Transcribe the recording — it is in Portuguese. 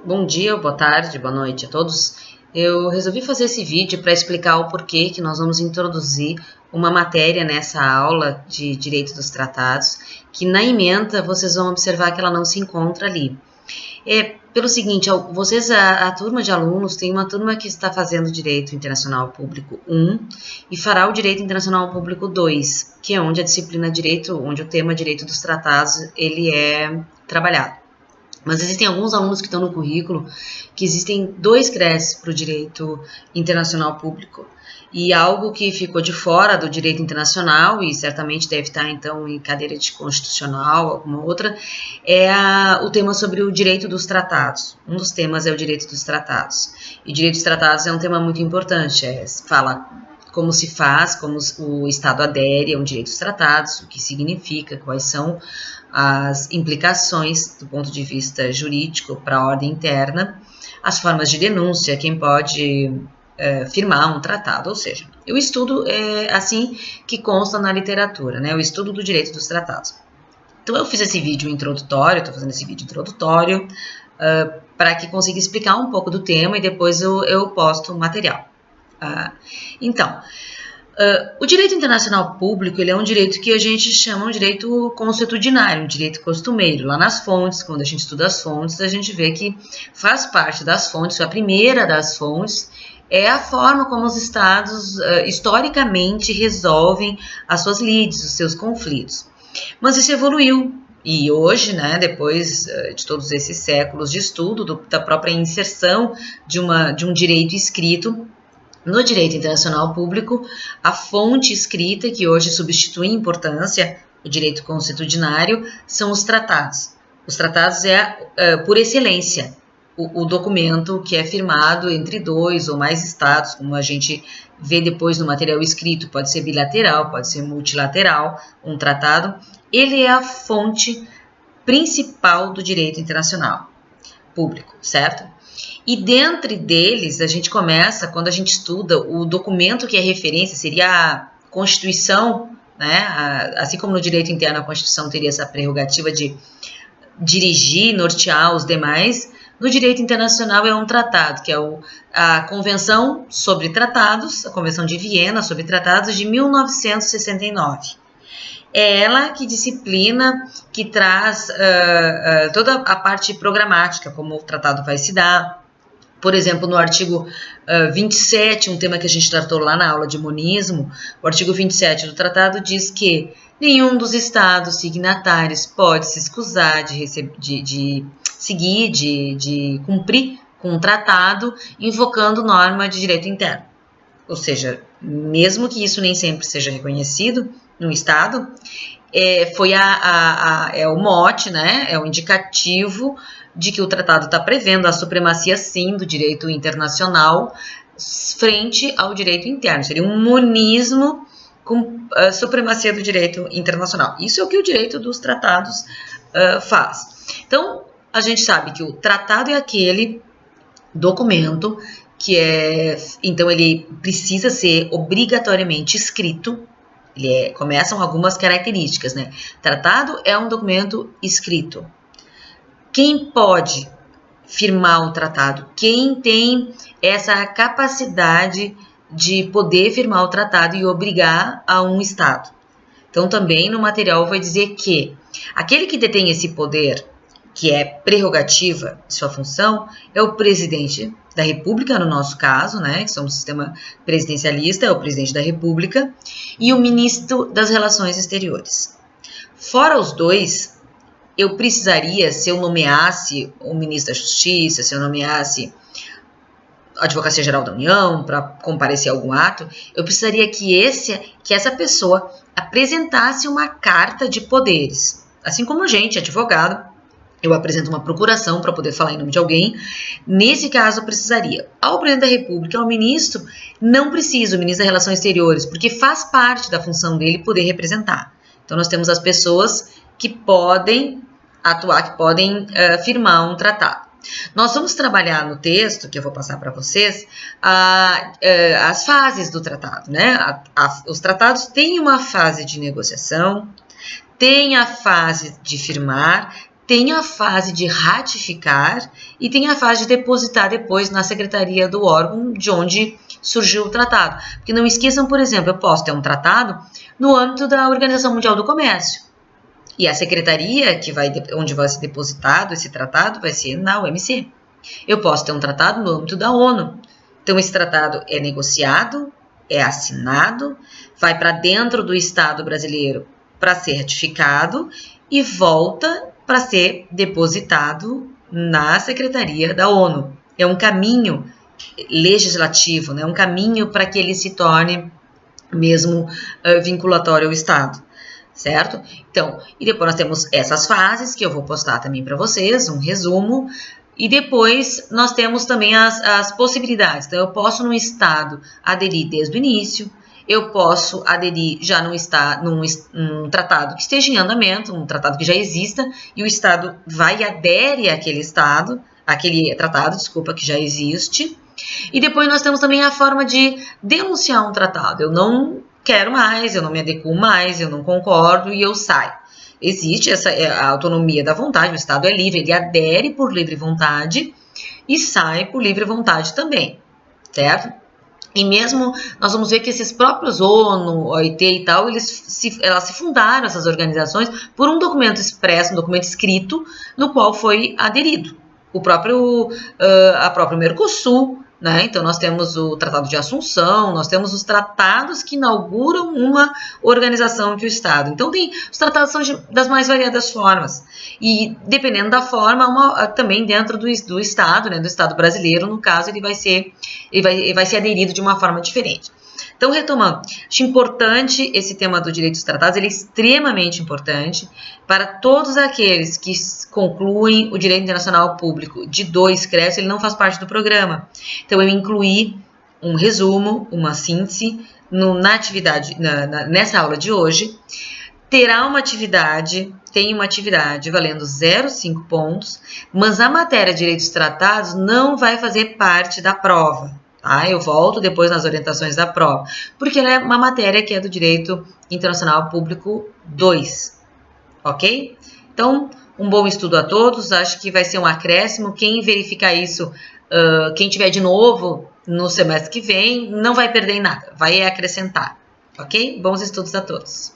Bom dia, boa tarde, boa noite a todos. Eu resolvi fazer esse vídeo para explicar o porquê que nós vamos introduzir uma matéria nessa aula de Direito dos Tratados, que na ementa vocês vão observar que ela não se encontra ali. Pelo seguinte, vocês, a turma de alunos, tem uma turma que está fazendo Direito Internacional Público 1 e fará o Direito Internacional Público 2, que é onde a disciplina Direito, onde o tema Direito dos Tratados, ele é trabalhado. Mas existem alguns alunos que estão no currículo que existem 2 CREs para o direito internacional público. E algo que ficou de fora do direito internacional, e certamente deve estar então em cadeira de constitucional, alguma outra, é o tema sobre o direito dos tratados. Um dos temas é o direito dos tratados. E o direito dos tratados é um tema muito importante, fala como se faz, como o Estado adere a um direito dos tratados, o que significa, quais são as implicações do ponto de vista jurídico para a ordem interna, as formas de denúncia, quem pode firmar um tratado, ou seja, o estudo é assim que consta na literatura, né, o estudo do direito dos tratados. Então eu fiz esse vídeo introdutório, estou fazendo esse vídeo introdutório para que consiga explicar um pouco do tema e depois eu posto o material. O direito internacional público ele é um direito que a gente chama um direito consuetudinário, um direito costumeiro. Lá nas fontes, quando a gente estuda as fontes, a gente vê que faz parte das fontes, a primeira das fontes é a forma como os estados historicamente resolvem as suas lides, os seus conflitos. Mas isso evoluiu. E hoje, né, depois de todos esses séculos de estudo, da própria inserção de um direito escrito, no direito internacional público, a fonte escrita, que hoje substitui em importância o direito consuetudinário, são os tratados. Os tratados por excelência, o documento que é firmado entre 2 ou mais estados, como a gente vê depois no material escrito, pode ser bilateral, pode ser multilateral, um tratado, ele é a fonte principal do direito internacional público, certo? E dentre deles, a gente começa, quando a gente estuda o documento que é referência, seria a Constituição, né? Assim como no direito interno a Constituição teria essa prerrogativa de dirigir, nortear os demais, no direito internacional é um tratado, que é a Convenção sobre Tratados, a Convenção de Viena sobre Tratados de 1969. É ela que disciplina, que traz toda a parte programática, como o tratado vai se dar. Por exemplo, no artigo 27, um tema que a gente tratou lá na aula de monismo, o artigo 27 do tratado diz que nenhum dos estados signatários pode se escusar de seguir, de cumprir com um tratado invocando norma de direito interno. Ou seja, mesmo que isso nem sempre seja reconhecido no estado, é o mote, né? É o indicativo de que o tratado está prevendo a supremacia, sim, do direito internacional frente ao direito interno. Seria um monismo com a supremacia do direito internacional. Isso é o que o direito dos tratados faz. Então, a gente sabe que o tratado é aquele documento que então ele precisa ser obrigatoriamente escrito. Começam algumas características, né? Tratado é um documento escrito. Quem pode firmar um tratado? Quem tem essa capacidade de poder firmar o tratado e obrigar a um Estado? Então, também no material vai dizer que aquele que detém esse poder, que é prerrogativa de sua função, é o presidente da República, no nosso caso, né, que somos um sistema presidencialista, é o presidente da República, e o ministro das Relações Exteriores. Fora os dois, eu precisaria, se eu nomeasse o ministro da Justiça, se eu nomeasse a Advocacia Geral da União para comparecer a algum ato, eu precisaria que essa pessoa apresentasse uma carta de poderes. Assim como a gente, advogado, eu apresento uma procuração para poder falar em nome de alguém. Nesse caso, eu precisaria. Ao presidente da República, ao ministro, não precisa, o ministro das Relações Exteriores, porque faz parte da função dele poder representar. Então, nós temos as pessoas que podem atuar, que podem firmar um tratado. Nós vamos trabalhar no texto, que eu vou passar para vocês, as fases do tratado, né? Os tratados têm uma fase de negociação, tem a fase de firmar, tem a fase de ratificar e tem a fase de depositar depois na secretaria do órgão de onde surgiu o tratado. Porque não esqueçam, por exemplo, eu posso ter um tratado no âmbito da Organização Mundial do Comércio. E a secretaria onde vai ser depositado esse tratado vai ser na OMC. Eu posso ter um tratado no âmbito da ONU. Então, esse tratado é negociado, é assinado, vai para dentro do Estado brasileiro para ser ratificado e volta para ser depositado na Secretaria da ONU. É um caminho legislativo, né? Um caminho para que ele se torne mesmo vinculatório ao Estado, certo? Então, e depois nós temos essas fases que eu vou postar também para vocês, um resumo, e depois nós temos também as possibilidades. Então, eu posso no Estado aderir desde o início, eu posso aderir já num tratado que esteja em andamento, um tratado que já exista, e o Estado vai e adere àquele tratado, que já existe. E depois nós temos também a forma de denunciar um tratado. Eu não quero mais, eu não me adequo mais, eu não concordo e eu saio. Existe a autonomia da vontade, o Estado é livre, ele adere por livre vontade e sai por livre vontade também, certo? E mesmo nós vamos ver que esses próprios ONU, OIT e tal, elas se fundaram, essas organizações, por um documento expresso, um documento escrito, no qual foi aderido. A própria Mercosul, né? Então nós temos o Tratado de Assunção, nós temos os tratados que inauguram uma organização de Estado. Então os tratados são das mais variadas formas. E dependendo da forma, também dentro do Estado, né, do Estado brasileiro, no caso, ele vai ser aderido de uma forma diferente. Então, retomando, acho importante esse tema do direito dos tratados, ele é extremamente importante para todos aqueles que concluem o direito internacional público de 2 créditos, ele não faz parte do programa. Então, eu incluí um resumo, uma síntese nessa aula de hoje. Tem uma atividade valendo 0,5 pontos, mas a matéria de direitos tratados não vai fazer parte da prova. Tá? Eu volto depois nas orientações da prova, porque ela é uma matéria que é do Direito Internacional Público 2, ok? Então, um bom estudo a todos, acho que vai ser um acréscimo. Quem verificar isso, quem tiver de novo no semestre que vem, não vai perder em nada, vai acrescentar, ok? Bons estudos a todos.